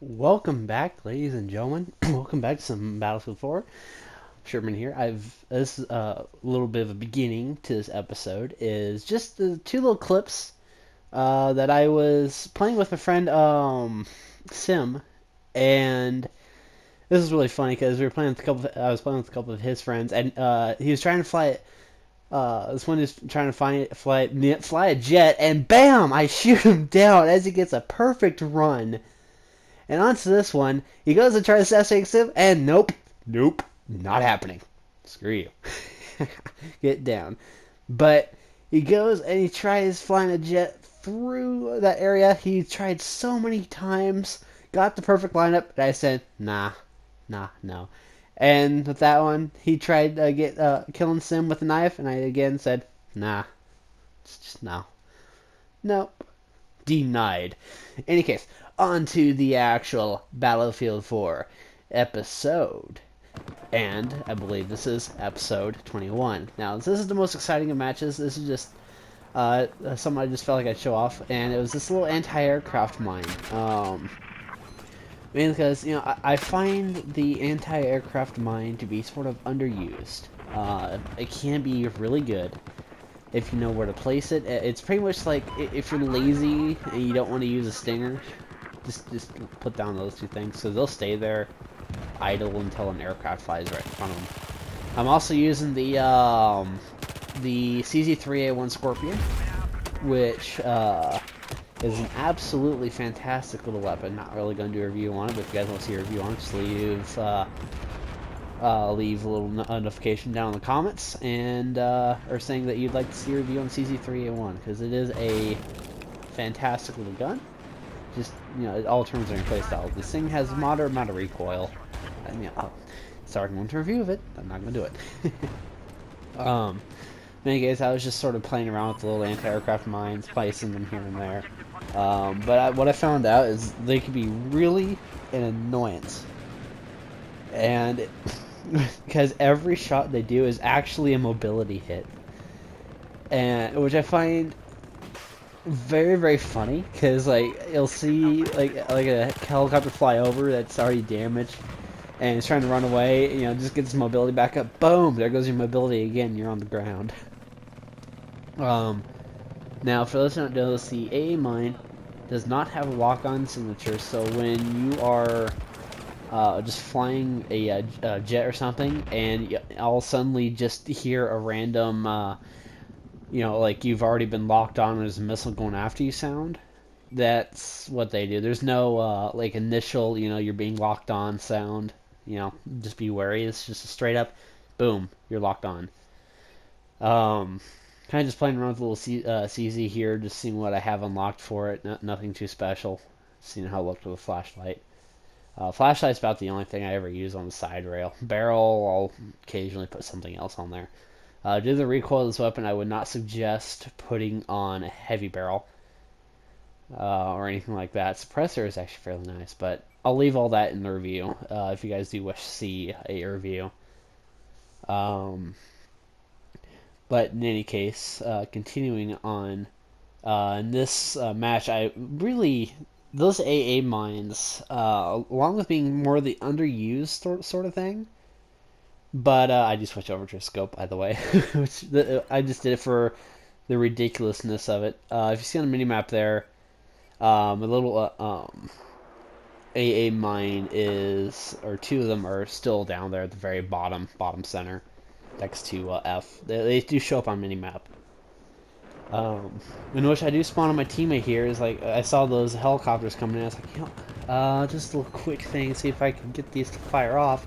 Welcome back, ladies and gentlemen. Welcome back to some Battlefield 4. Sherman here. This is a little bit of a beginning to this episode. Is just the two little clips that I was playing with my friend Sim, and this is really funny because we were playing with a couple. I was playing with a couple of his friends, and he was trying to fly. This one is trying to fly a jet, and bam! I shoot him down as he gets a perfect run. And on to this one, he goes to try to assassinate him, and nope, not happening. Screw you. Get down. But he goes and he tries flying a jet through that area. He tried so many times, got the perfect lineup, and I said, nah, no. And with that one, he tried to get killing Sim with a knife, and I again said, nah, it's just no. Nope. Denied. In any case, on to the actual Battlefield 4 episode. And I believe this is episode 21. Now, this is the most exciting of matches. This is just something I just felt like I'd show off. And it was this little anti-aircraft mine. Mainly because, I find the anti-aircraft mine to be sort of underused. It can be really good if you know where to place it. It's pretty much like if you're lazy and you don't want to use a stinger, just put down those two things, so they'll stay there idle until an aircraft flies right in front of them. I'm also using the CZ3A1 Scorpion, which is an absolutely fantastic little weapon. Not really going to do a review on it, but if you guys want to see a review on it, just leave a little notification down in the comments, and or saying that you'd like to see a review on CZ3A1, because it is a fantastic little gun. Just, it all turns on your playstyle. This thing has a moderate amount of recoil. I mean, sorry, I'm going to review of it. I'm not going to do it. In any case, I was just sort of playing around with the little anti-aircraft mines, placing them here and there. But what I found out is they could be really an annoyance. And because every shot they do is actually a mobility hit. And which I find very, very funny, because you'll see like a helicopter fly over that's already damaged and it's trying to run away, just gets his mobility back up, boom, there goes your mobility again, you're on the ground. Now for those who don't know, the AA mine does not have a lock-on signature, so when you are just flying a jet or something and you all suddenly just hear a random like you've already been locked on and there's a missile going after you sound. That's what they do. There's no initial, you're being locked on sound. Just be wary. It's just a straight up, boom, you're locked on. Kind of just playing around with a little CZ here, just seeing what I have unlocked for it. Nothing too special. Seeing how it looked with a flashlight. Flashlight's about the only thing I ever use on the side rail. Barrel, I'll occasionally put something else on there. Due to the recoil of this weapon, I would not suggest putting on a heavy barrel or anything like that. Suppressor is actually fairly nice, but I'll leave all that in the review if you guys do wish to see a review. But in any case, continuing on, in this match, those AA mines, along with being more the underused sort of thing, but I do switch over to a scope, by the way. I just did it for the ridiculousness of it. If you see on the minimap there, a little AA mine is, or two of them are still down there at the very bottom center, next to F. They do show up on minimap. In which I do spawn on my teammate here is I saw those helicopters coming in. I was like, just a little quick thing, see if I can get these to fire off.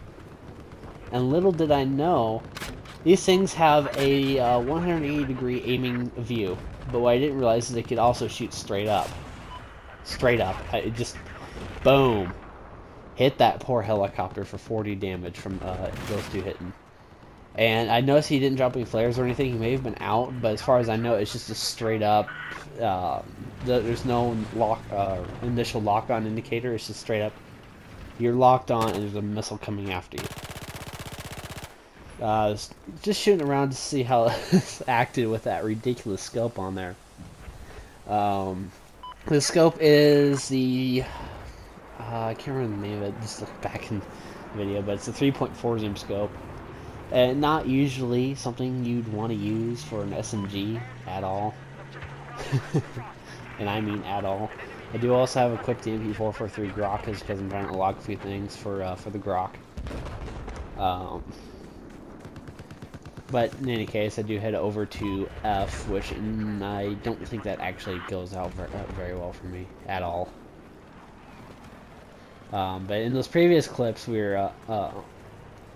And little did I know, these things have a 180-degree aiming view. But what I didn't realize is they could also shoot straight up. Straight up. It just, boom. Hit that poor helicopter for 40 damage from those two hitting. And I noticed he didn't drop any flares or anything. He may have been out, but as far as I know, it's just a straight up. There's no initial lock-on indicator. It's just straight up. You're locked on, and there's a missile coming after you. Just shooting around to see how it acted with that ridiculous scope on there. The scope is the I can't remember the name of it, just look back in the video, but it's a 3.4 zoom scope. And not usually something you'd want to use for an SMG at all. And I mean at all. I do also have equipped the MP443 Grok because I'm trying to unlock a few things for the Grok. But in any case, I do head over to F, which I don't think that actually goes out very well for me at all. But in those previous clips, we were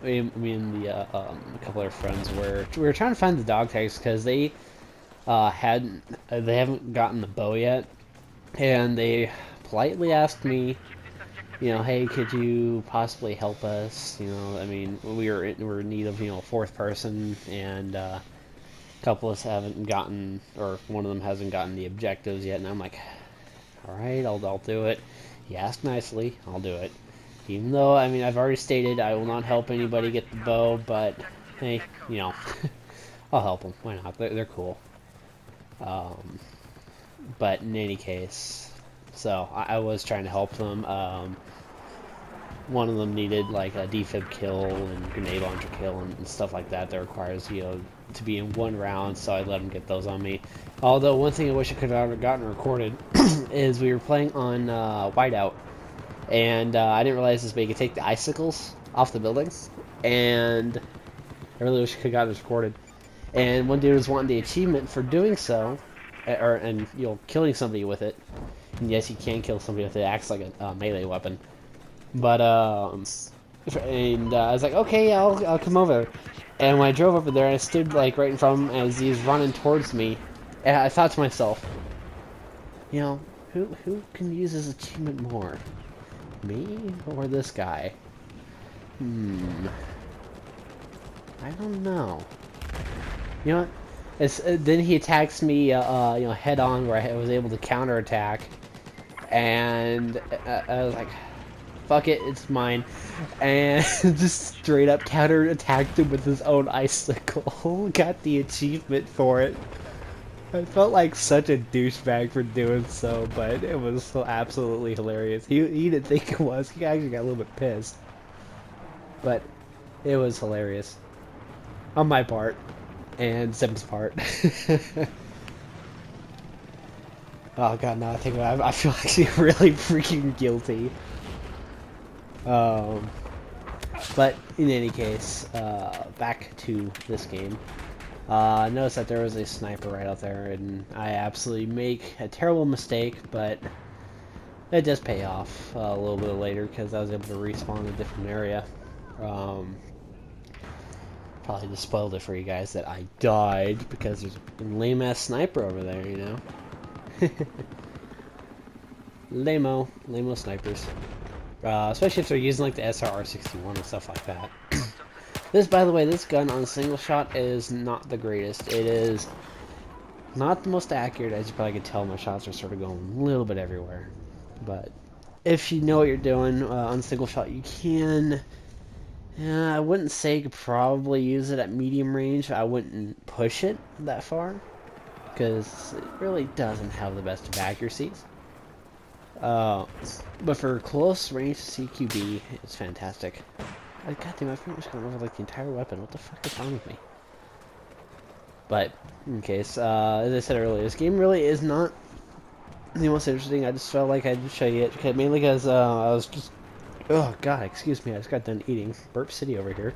me and a couple of our friends we were trying to find the dog tags because they haven't gotten the bow yet, and they politely asked me, you know, hey, could you possibly help us? You know, I mean, we're in need of, you know, a fourth person, and a couple of us haven't gotten, or one of them hasn't gotten the objectives yet, and I'm like, all right, I'll do it. He asked nicely, I'll do it. Even though, I mean, I've already stated I will not help anybody get the bow, but hey, you know, I'll help them. Why not? They're cool. But in any case, so I was trying to help them. One of them needed like a defib kill and grenade launcher kill and stuff like that requires, you know, to be in one round, so I let them get those on me. Although one thing I wish I could have gotten recorded is we were playing on Whiteout, and I didn't realize this, but you could take the icicles off the buildings, and I really wish I could have gotten this recorded. And one dude was wanting the achievement for doing so, and you know, killing somebody with it. And yes, you can kill somebody with it. It acts like a melee weapon. But I was like, okay, yeah, I'll come over. And when I drove over there, I stood like right in front of him as he was running towards me. And I thought to myself, you know, who can use this achievement more, me or this guy? I don't know. You know what? Then he attacks me, you know, head on, where I was able to counterattack, and I was like, "Fuck it, it's mine," and just straight up counterattacked him with his own icicle. Got the achievement for it. I felt like such a douchebag for doing so, but it was so absolutely hilarious. He didn't think it was. He actually got a little bit pissed, but it was hilarious on my part. And Sim's part. Oh god, no, I think I feel actually really freaking guilty. But in any case, back to this game. I noticed that there was a sniper right out there, and I absolutely make a terrible mistake, but it does pay off a little bit later because I was able to respawn in a different area. Probably just spoiled it for you guys that I died because there's a lame-ass sniper over there, you know? Lame-o snipers. Especially if they're using like the SRR-61 and stuff like that. This, by the way, this gun on single shot is not the greatest. It is not the most accurate, as you probably can tell. My shots are sort of going a little bit everywhere. But if you know what you're doing on single shot, you can... I wouldn't say you could probably use it at medium range. I wouldn't push it that far, because it really doesn't have the best of accuracies. But for close range CQB, it's fantastic. God damn, I've pretty much gone over like the entire weapon. What the fuck is wrong with me? But in case, as I said earlier, this game really is not the most interesting. I just felt like I'd show you it, mainly because I was just... Oh god, excuse me, I just got done eating. Burp City over here.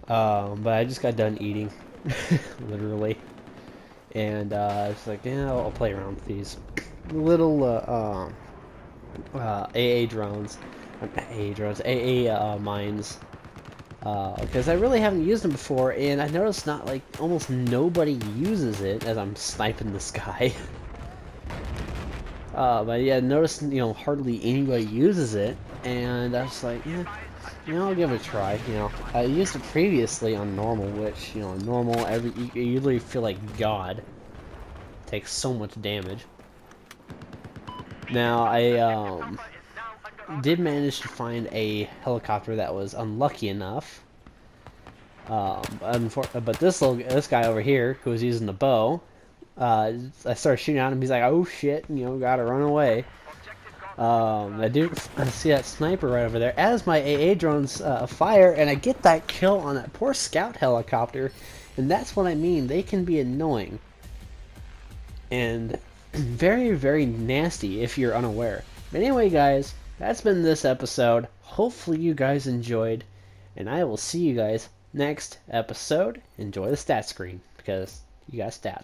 But I just got done eating. Literally. And it's like, yeah, I'll play around with these little AA drones. AA mines. Because I really haven't used them before, and I noticed not like almost nobody uses it as I'm sniping this guy. But yeah, noticed, you know, hardly anybody uses it, and I was like, yeah, you know, I'll give it a try. You know, I used it previously on normal, which, you know, normal, you usually feel like God. It takes so much damage. Now, I did manage to find a helicopter that was unlucky enough. But this guy over here, who was using the bow, I started shooting at him. He's like, "Oh shit!" You know, gotta run away. I do see that sniper right over there as my AA drones fire, and I get that kill on that poor scout helicopter, and that's what I mean. They can be annoying and very, very nasty if you're unaware. But anyway, guys, that's been this episode. Hopefully you guys enjoyed, and I will see you guys next episode. Enjoy the stat screen, because you got stats.